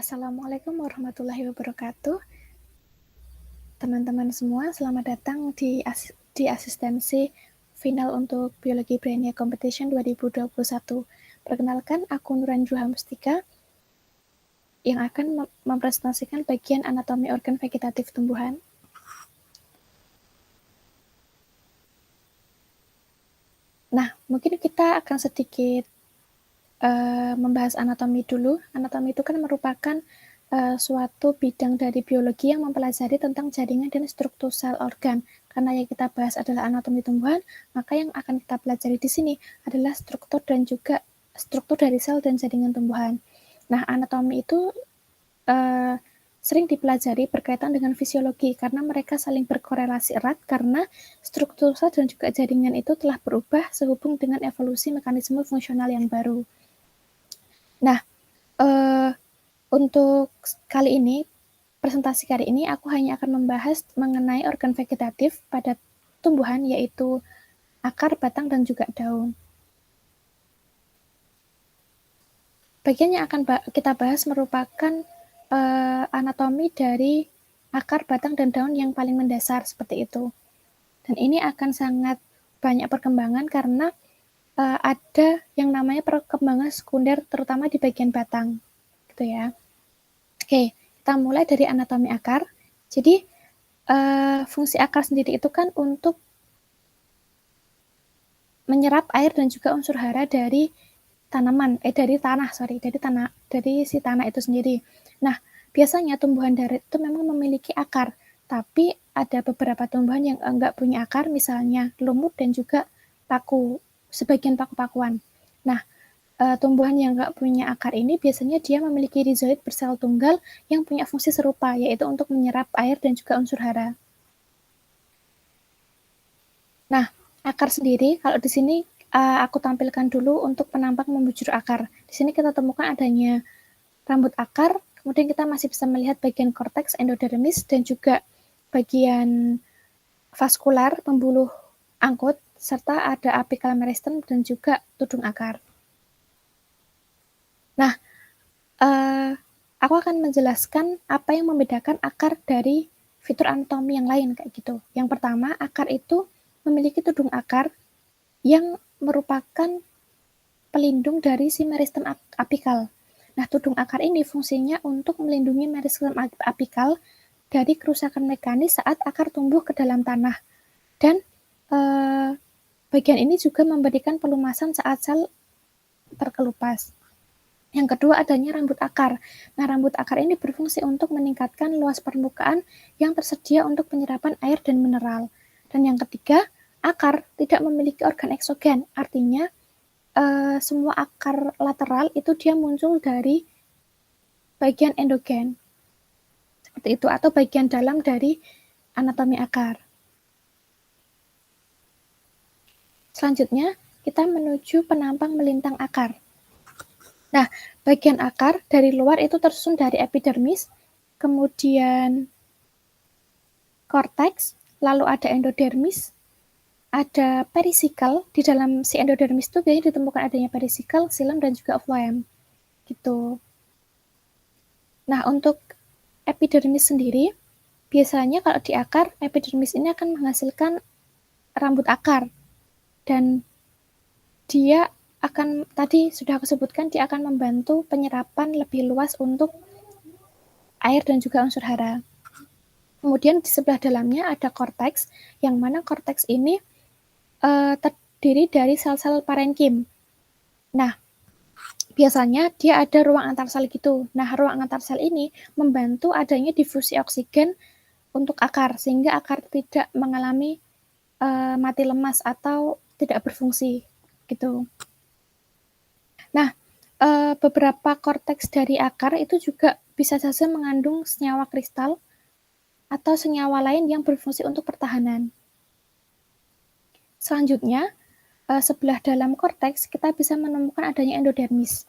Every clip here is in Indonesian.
Assalamualaikum warahmatullahi wabarakatuh. Teman-teman semua, selamat datang di asistensi final untuk Biologi Brainiac Competition 2021. Perkenalkan, aku Nuranjuha Mustika yang akan mempresentasikan bagian anatomi organ vegetatif tumbuhan. Nah, mungkin kita akan sedikit membahas anatomi dulu. Anatomi itu kan merupakan suatu bidang dari biologi yang mempelajari tentang jaringan dan struktur sel organ. Karena yang kita bahas adalah anatomi tumbuhan, maka yang akan kita pelajari di sini adalah struktur dan juga struktur dari sel dan jaringan tumbuhan. Nah, anatomi itu sering dipelajari berkaitan dengan fisiologi karena mereka saling berkorelasi erat karena struktur sel dan juga jaringan itu telah berubah sehubung dengan evolusi mekanisme fungsional yang baru. Nah, untuk kali ini, presentasi kali ini aku hanya akan membahas mengenai organ vegetatif pada tumbuhan, yaitu akar, batang, dan juga daun. Bagian yang akan kita bahas merupakan anatomi dari akar, batang, dan daun yang paling mendasar seperti itu. Dan ini akan sangat banyak perkembangan karena ada yang namanya perkembangan sekunder terutama di bagian batang, gitu ya. Oke, kita mulai dari anatomi akar. Jadi fungsi akar sendiri itu kan untuk menyerap air dan juga unsur hara dari dari si tanah itu sendiri. Nah, biasanya tumbuhan darat itu memang memiliki akar, tapi ada beberapa tumbuhan yang enggak punya akar, misalnya lumut dan juga paku, sebagian paku-pakuan. Nah, tumbuhan yang enggak punya akar ini biasanya dia memiliki rizoid bersel tunggal yang punya fungsi serupa, yaitu untuk menyerap air dan juga unsur hara. Nah, akar sendiri, kalau di sini aku tampilkan dulu untuk penampang membujur akar. Di sini kita temukan adanya rambut akar, kemudian kita masih bisa melihat bagian korteks, endodermis, dan juga bagian vaskular, pembuluh angkut, serta ada apical meristem dan juga tudung akar. Nah, aku akan menjelaskan apa yang membedakan akar dari fitur anatomi yang lain kayak gitu. Yang pertama, akar itu memiliki tudung akar yang merupakan pelindung dari si meristem apikal. Nah, tudung akar ini fungsinya untuk melindungi meristem apikal dari kerusakan mekanis saat akar tumbuh ke dalam tanah. Dan bagian ini juga memberikan pelumasan saat sel terkelupas. Yang kedua adanya rambut akar. Nah, rambut akar ini berfungsi untuk meningkatkan luas permukaan yang tersedia untuk penyerapan air dan mineral. Dan yang ketiga, akar tidak memiliki organ eksogen, artinya semua akar lateral itu dia muncul dari bagian endogen, seperti itu, atau bagian dalam dari anatomi akar. Selanjutnya, kita menuju penampang melintang akar. Nah, bagian akar dari luar itu tersusun dari epidermis, kemudian korteks, lalu ada endodermis, ada perisikal. Di dalam si endodermis itu biasanya ditemukan adanya perisikal, xilem, dan juga phloem. Gitu. Nah, untuk epidermis sendiri, biasanya kalau di akar, epidermis ini akan menghasilkan rambut akar. Dan dia akan, tadi sudah aku sebutkan, dia akan membantu penyerapan lebih luas untuk air dan juga unsur hara. Kemudian di sebelah dalamnya ada korteks, yang mana korteks ini terdiri dari sel-sel parenkim. Nah, biasanya dia ada ruang antar sel gitu. Nah, ruang antar sel ini membantu adanya difusi oksigen untuk akar, sehingga akar tidak mengalami mati lemas atau tidak berfungsi gitu. Nah, beberapa korteks dari akar itu juga bisa saja mengandung senyawa kristal atau senyawa lain yang berfungsi untuk pertahanan. Selanjutnya, sebelah dalam korteks kita bisa menemukan adanya endodermis.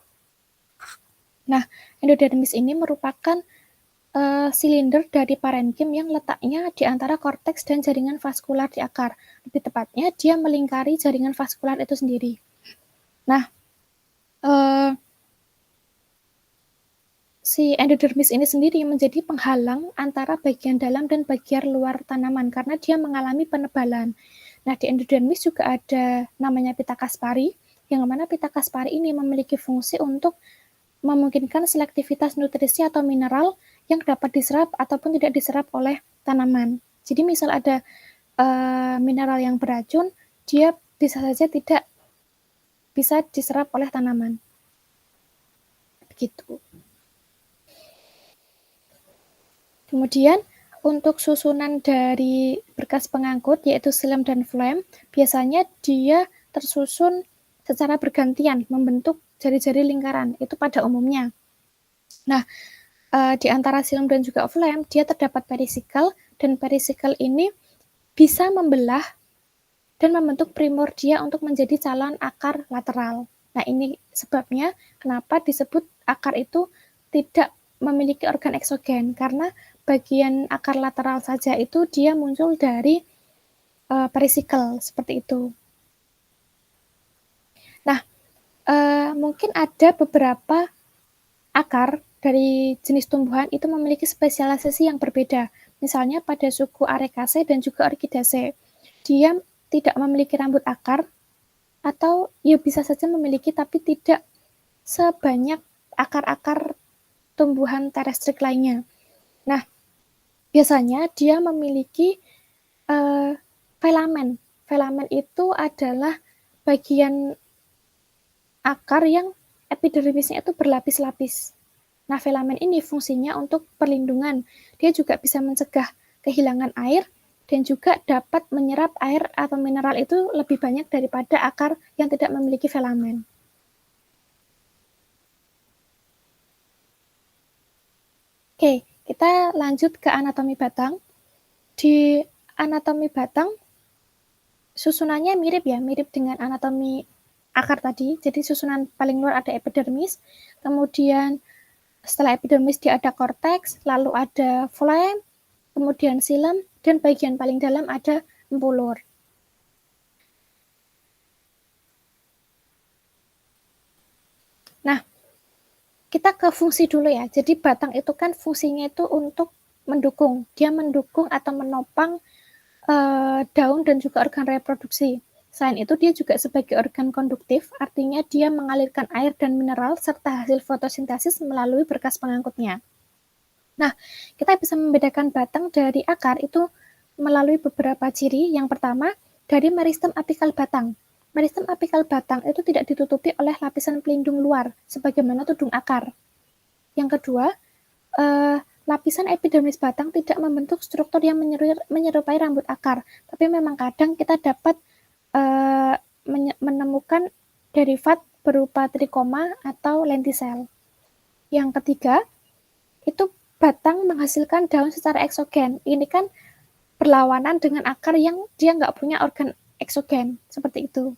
Nah, endodermis ini merupakan silinder dari parenkim yang letaknya di antara korteks dan jaringan vaskular di akar. Lebih tepatnya, dia melingkari jaringan vaskular itu sendiri. Nah, si endodermis ini sendiri menjadi penghalang antara bagian dalam dan bagian luar tanaman karena dia mengalami penebalan. Nah, di endodermis juga ada namanya pita kaspari, yang mana pita kaspari ini memiliki fungsi untuk memungkinkan selektivitas nutrisi atau mineral yang dapat diserap ataupun tidak diserap oleh tanaman. Jadi misal ada mineral yang beracun, dia bisa saja tidak bisa diserap oleh tanaman. Begitu. Kemudian untuk susunan dari berkas pengangkut yaitu xilem dan phloem, biasanya dia tersusun secara bergantian membentuk jari-jari lingkaran, itu pada umumnya. Nah, di antara xilem dan juga phloem, dia terdapat perisikal, dan perisikal ini bisa membelah dan membentuk primordia untuk menjadi calon akar lateral. Nah, ini sebabnya kenapa disebut akar itu tidak memiliki organ eksogen, karena bagian akar lateral saja itu dia muncul dari perisikal, seperti itu. Nah, mungkin ada beberapa akar dari jenis tumbuhan itu memiliki spesialisasi yang berbeda. Misalnya pada suku Arecaceae dan juga Orchidaceae. Dia tidak memiliki rambut akar, atau ya bisa saja memiliki tapi tidak sebanyak akar-akar tumbuhan terestrik lainnya. Nah, biasanya dia memiliki filamen. Filamen itu adalah bagian akar yang epidermisnya itu berlapis-lapis. Nah, filamen ini fungsinya untuk perlindungan. Dia juga bisa mencegah kehilangan air dan juga dapat menyerap air atau mineral itu lebih banyak daripada akar yang tidak memiliki filamen. Oke, kita lanjut ke anatomi batang. Di anatomi batang, susunannya mirip ya, mirip dengan anatomi akar tadi. Jadi susunan paling luar ada epidermis, kemudian setelah epidermis dia ada korteks, lalu ada phloem, kemudian xilem, dan bagian paling dalam ada empulur. Nah, kita ke fungsi dulu ya. Jadi batang itu kan fungsinya itu untuk mendukung. Dia mendukung atau menopang daun dan juga organ reproduksi. Selain itu, dia juga sebagai organ konduktif, artinya dia mengalirkan air dan mineral serta hasil fotosintesis melalui berkas pengangkutnya. Nah, kita bisa membedakan batang dari akar itu melalui beberapa ciri. Yang pertama, dari meristem apikal batang. Meristem apikal batang itu tidak ditutupi oleh lapisan pelindung luar, sebagaimana tudung akar. Yang kedua, lapisan epidermis batang tidak membentuk struktur yang menyerupai rambut akar, tapi memang kadang kita dapat menemukan derivat berupa trikoma atau lentisel. Yang ketiga, itu batang menghasilkan daun secara eksogen. Ini kan berlawanan dengan akar yang dia nggak punya organ eksogen, seperti itu.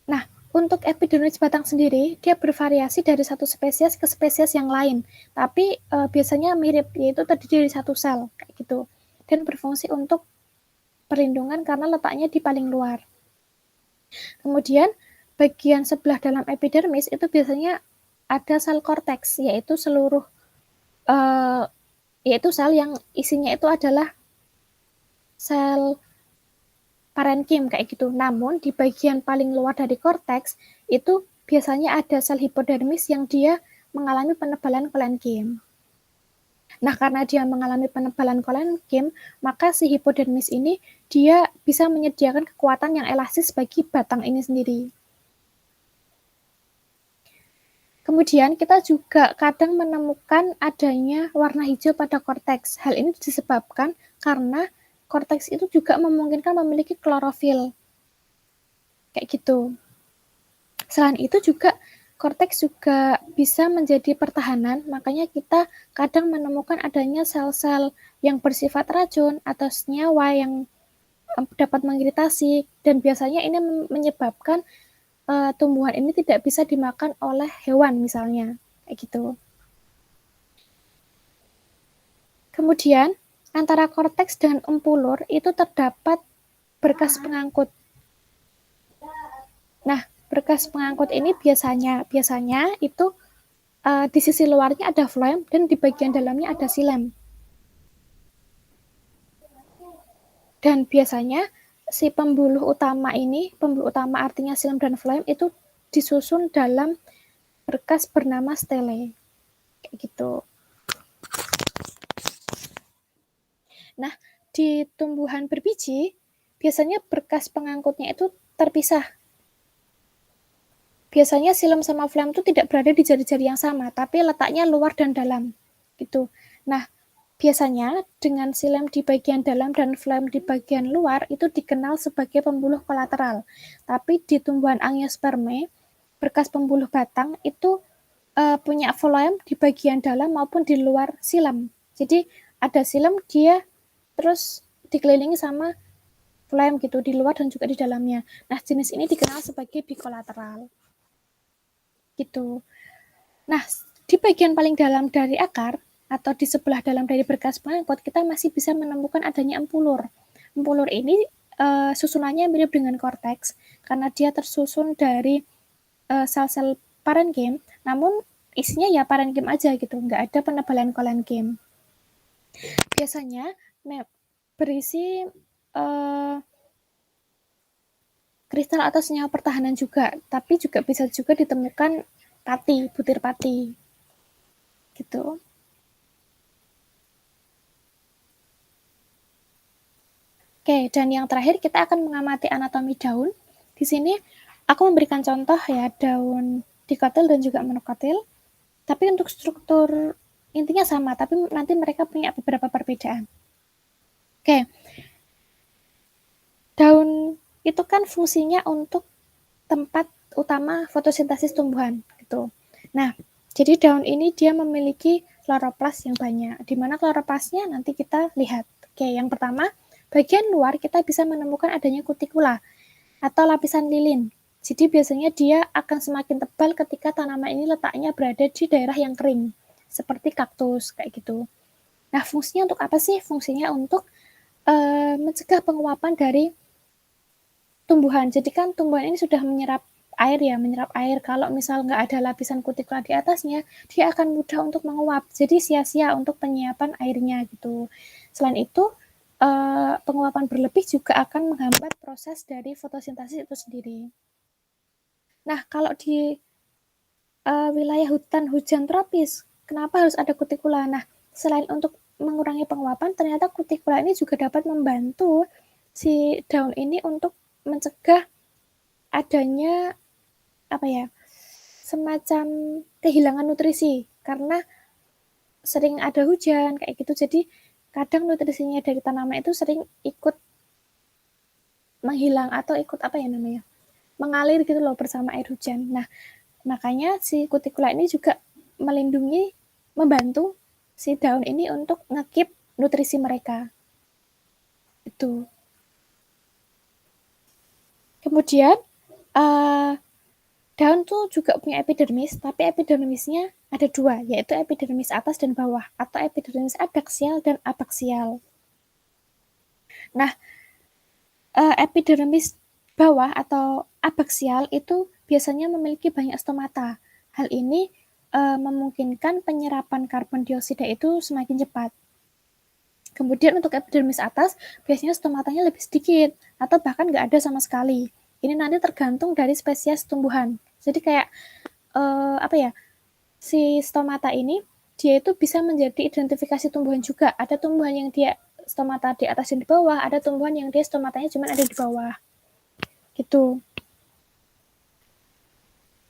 Nah, untuk epidermis batang sendiri, dia bervariasi dari satu spesies ke spesies yang lain, tapi biasanya mirip, yaitu terdiri dari satu sel, kayak gitu, dan berfungsi untuk perlindungan karena letaknya di paling luar. Kemudian, bagian sebelah dalam epidermis itu biasanya ada sel korteks, yaitu seluruh yaitu sel yang isinya itu adalah sel parenkim kayak gitu. Namun di bagian paling luar dari korteks itu biasanya ada sel hipodermis yang dia mengalami penebalan kolenkim. Nah, karena dia mengalami penebalan kolenkim, maka si hipodermis ini dia bisa menyediakan kekuatan yang elastis bagi batang ini sendiri. Kemudian kita juga kadang menemukan adanya warna hijau pada korteks. Hal ini disebabkan karena korteks itu juga memungkinkan memiliki klorofil. Kayak gitu. Selain itu juga korteks juga bisa menjadi pertahanan, makanya kita kadang menemukan adanya sel-sel yang bersifat racun atau senyawa yang dapat mengiritasi, dan biasanya ini menyebabkan tumbuhan ini tidak bisa dimakan oleh hewan misalnya, kayak gitu. Kemudian antara korteks dengan empulur itu terdapat berkas pengangkut. berkas pengangkut ini biasanya itu di sisi luarnya ada phloem dan di bagian dalamnya ada xilem. Dan biasanya si pembuluh utama artinya xilem dan phloem itu disusun dalam berkas bernama stele. Kayak gitu. Nah, di tumbuhan berbiji, biasanya berkas pengangkutnya itu terpisah. Biasanya xilem sama phloem itu tidak berada di jari-jari yang sama, tapi letaknya luar dan dalam. Gitu. Nah, biasanya dengan xilem di bagian dalam dan phloem di bagian luar itu dikenal sebagai pembuluh kolateral. Tapi di tumbuhan Angiospermae, berkas pembuluh batang itu punya phloem di bagian dalam maupun di luar xilem. Jadi ada xilem dia terus dikelilingi sama phloem gitu di luar dan juga di dalamnya. Nah, jenis ini dikenal sebagai bikolateral. Gitu. Nah, di bagian paling dalam dari akar atau di sebelah dalam dari berkas pengangkut kita masih bisa menemukan adanya empulur. Empulur ini susunannya mirip dengan korteks karena dia tersusun dari sel-sel parenkim, namun isinya ya parenkim aja gitu, nggak ada penebalan kolenkim. Biasanya berisi kristal atau senyawa pertahanan juga, tapi juga bisa juga ditemukan pati, butir pati. Gitu. Oke, dan yang terakhir kita akan mengamati anatomi daun. Di sini aku memberikan contoh ya daun dikotil dan juga monokotil. Tapi untuk struktur intinya sama, tapi nanti mereka punya beberapa perbedaan. Oke. Daun itu kan fungsinya untuk tempat utama fotosintesis tumbuhan gitu. Nah, jadi daun ini dia memiliki kloroplas yang banyak. Di mana kloroplasnya nanti kita lihat. Oke, yang pertama, bagian luar kita bisa menemukan adanya kutikula atau lapisan lilin. Jadi biasanya dia akan semakin tebal ketika tanaman ini letaknya berada di daerah yang kering, seperti kaktus kayak gitu. Nah, fungsinya untuk apa sih? Fungsinya untuk mencegah penguapan dari tumbuhan. Jadi kan tumbuhan ini sudah menyerap air. Kalau misal nggak ada lapisan kutikula di atasnya, dia akan mudah untuk menguap. Jadi sia-sia untuk penyiapan airnya gitu. Selain itu, penguapan berlebih juga akan menghambat proses dari fotosintesis itu sendiri. Nah, kalau di wilayah hutan hujan tropis, kenapa harus ada kutikula? Nah, selain untuk mengurangi penguapan, ternyata kutikula ini juga dapat membantu si daun ini untuk mencegah adanya semacam kehilangan nutrisi karena sering ada hujan kayak gitu. Jadi kadang nutrisinya dari tanaman itu sering ikut menghilang atau ikut mengalir gitu loh bersama air hujan. Nah, makanya si kutikula ini juga membantu si daun ini untuk ngekip nutrisi mereka. Itu. Kemudian daun tuh juga punya epidermis, tapi epidermisnya ada dua, yaitu epidermis atas dan bawah, atau epidermis adaksial dan abaksial. Nah, epidermis bawah atau abaksial itu biasanya memiliki banyak stomata. Hal ini memungkinkan penyerapan karbon dioksida itu semakin cepat. Kemudian untuk epidermis atas, biasanya stomatanya lebih sedikit, atau bahkan nggak ada sama sekali. Ini nanti tergantung dari spesies tumbuhan. Jadi kayak si stomata ini dia itu bisa menjadi identifikasi tumbuhan juga. Ada tumbuhan yang dia stomata di atas dan di bawah, ada tumbuhan yang dia stomatanya cuma ada di bawah. Gitu.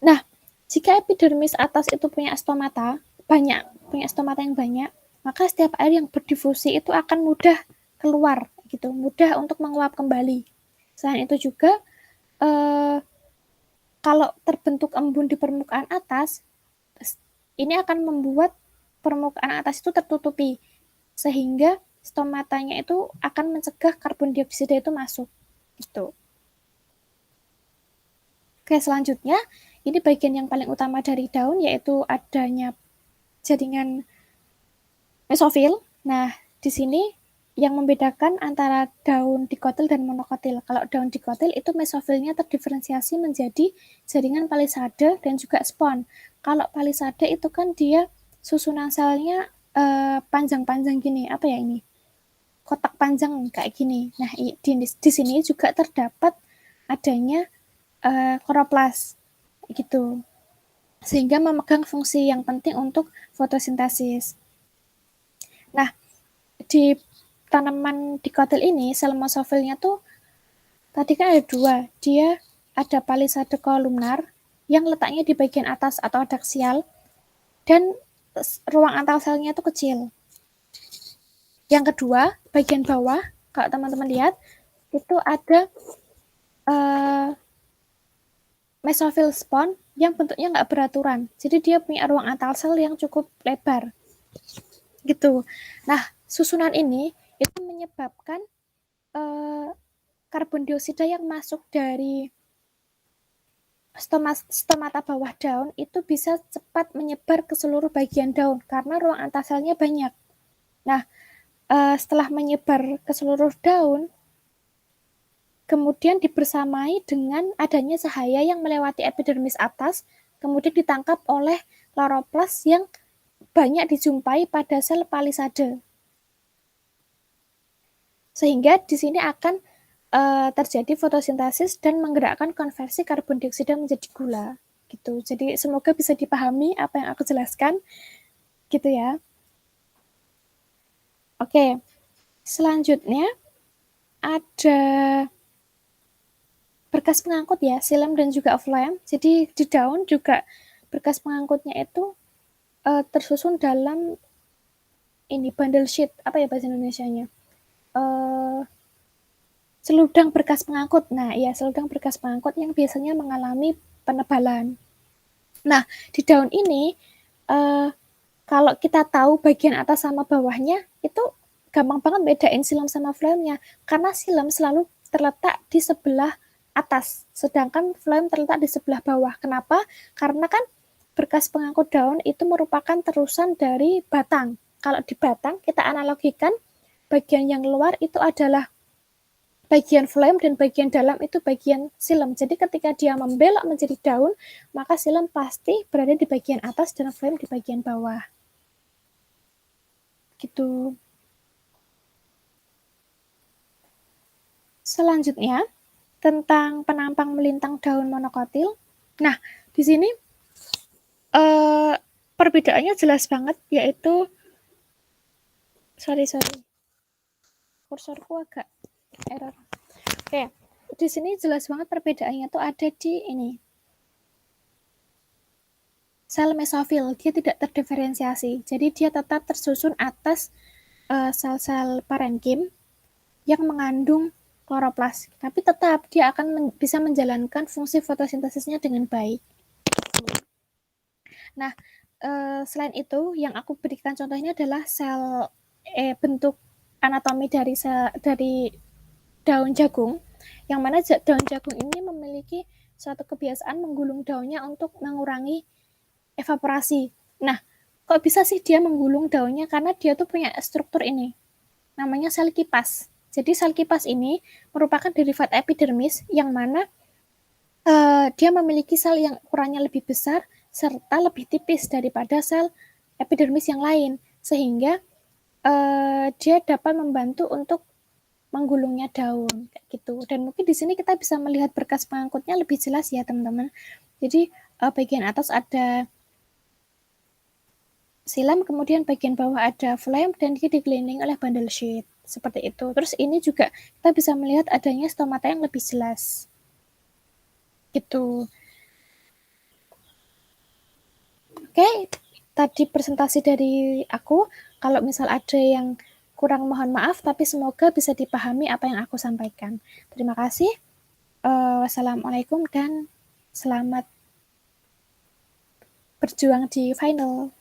Nah, jika epidermis atas itu punya stomata yang banyak, maka setiap air yang berdifusi itu akan mudah keluar gitu, mudah untuk menguap kembali. Selain itu juga kalau terbentuk embun di permukaan atas, ini akan membuat permukaan atas itu tertutupi, sehingga stomatanya itu akan mencegah karbon dioksida itu masuk. Gitu. Oke, selanjutnya, ini bagian yang paling utama dari daun, yaitu adanya jaringan mesofil. Nah, di sini yang membedakan antara daun dikotil dan monokotil. Kalau daun dikotil itu mesofilnya terdiferensiasi menjadi jaringan palisade dan juga spon. Kalau palisade itu kan dia susunan selnya panjang-panjang gini, apa ya ini? Kotak panjang kayak gini. Nah, di sini juga terdapat adanya kloroplas gitu. Sehingga memegang fungsi yang penting untuk fotosintesis. Nah, di tanaman dikotil ini sel mesofilnya tuh tadi kan ada dua. Dia ada palisade kolumnar yang letaknya di bagian atas atau adaksial dan ruang antar selnya tuh kecil. Yang kedua, bagian bawah, kalau teman-teman lihat, itu ada mesofil spon yang bentuknya nggak beraturan. Jadi dia punya ruang antar sel yang cukup lebar. Gitu. Nah, susunan ini itu menyebabkan karbon dioksida yang masuk dari stomata bawah daun itu bisa cepat menyebar ke seluruh bagian daun karena ruang antar selnya banyak. Nah, setelah menyebar ke seluruh daun, kemudian dibersamai dengan adanya cahaya yang melewati epidermis atas, kemudian ditangkap oleh kloroplas yang banyak dijumpai pada sel palisade. Sehingga di sini akan terjadi fotosintesis dan menggerakkan konversi karbon dioksida menjadi gula gitu. Jadi semoga bisa dipahami apa yang aku jelaskan gitu ya. Oke. Selanjutnya ada berkas pengangkut ya, xilem dan juga phloem. Jadi di daun juga berkas pengangkutnya itu tersusun dalam ini bundle sheet, apa ya bahasa Indonesianya? Seludang berkas pengangkut. Nah, ya seludang berkas pengangkut yang biasanya mengalami penebalan. Nah, di daun ini kalau kita tahu bagian atas sama bawahnya, itu gampang banget bedain xilem sama phloemnya. Karena xilem selalu terletak di sebelah atas, sedangkan phloem terletak di sebelah bawah. Kenapa? Karena kan berkas pengangkut daun itu merupakan terusan dari batang. Kalau di batang, kita analogikan bagian yang luar itu adalah bagian phloem dan bagian dalam itu bagian xilem. Jadi ketika dia membelok menjadi daun, maka xilem pasti berada di bagian atas dan phloem di bagian bawah. Gitu. Selanjutnya, tentang penampang melintang daun monokotil. Nah, di sini perbedaannya jelas banget, yaitu sorry, kursorku agak error. Oke, di sini jelas banget perbedaannya tuh ada di ini. Sel mesofil, dia tidak terdiferensiasi. Jadi dia tetap tersusun atas sel-sel parenkim yang mengandung kloroplas. Tapi tetap dia akan bisa menjalankan fungsi fotosintesisnya dengan baik. Nah, selain itu yang aku berikan contohnya adalah sel bentuk anatomi dari daun jagung, yang mana daun jagung ini memiliki suatu kebiasaan menggulung daunnya untuk mengurangi evaporasi. Nah, kok bisa sih dia menggulung daunnya? Karena dia tuh punya struktur ini, namanya sel kipas. Jadi sel kipas ini merupakan derivat epidermis yang mana dia memiliki sel yang ukurannya lebih besar serta lebih tipis daripada sel epidermis yang lain, sehingga dia dapat membantu untuk menggulungnya daun kayak gitu. Dan mungkin di sini kita bisa melihat berkas pengangkutnya lebih jelas ya teman-teman. Jadi bagian atas ada xilem, kemudian bagian bawah ada phloem dan dia dikelilingi oleh bundle sheet seperti itu. Terus ini juga kita bisa melihat adanya stomata yang lebih jelas gitu. Oke, tadi presentasi dari aku. Kalau misal ada yang kurang, mohon maaf, tapi semoga bisa dipahami apa yang aku sampaikan. Terima kasih. Wassalamualaikum dan selamat berjuang di final.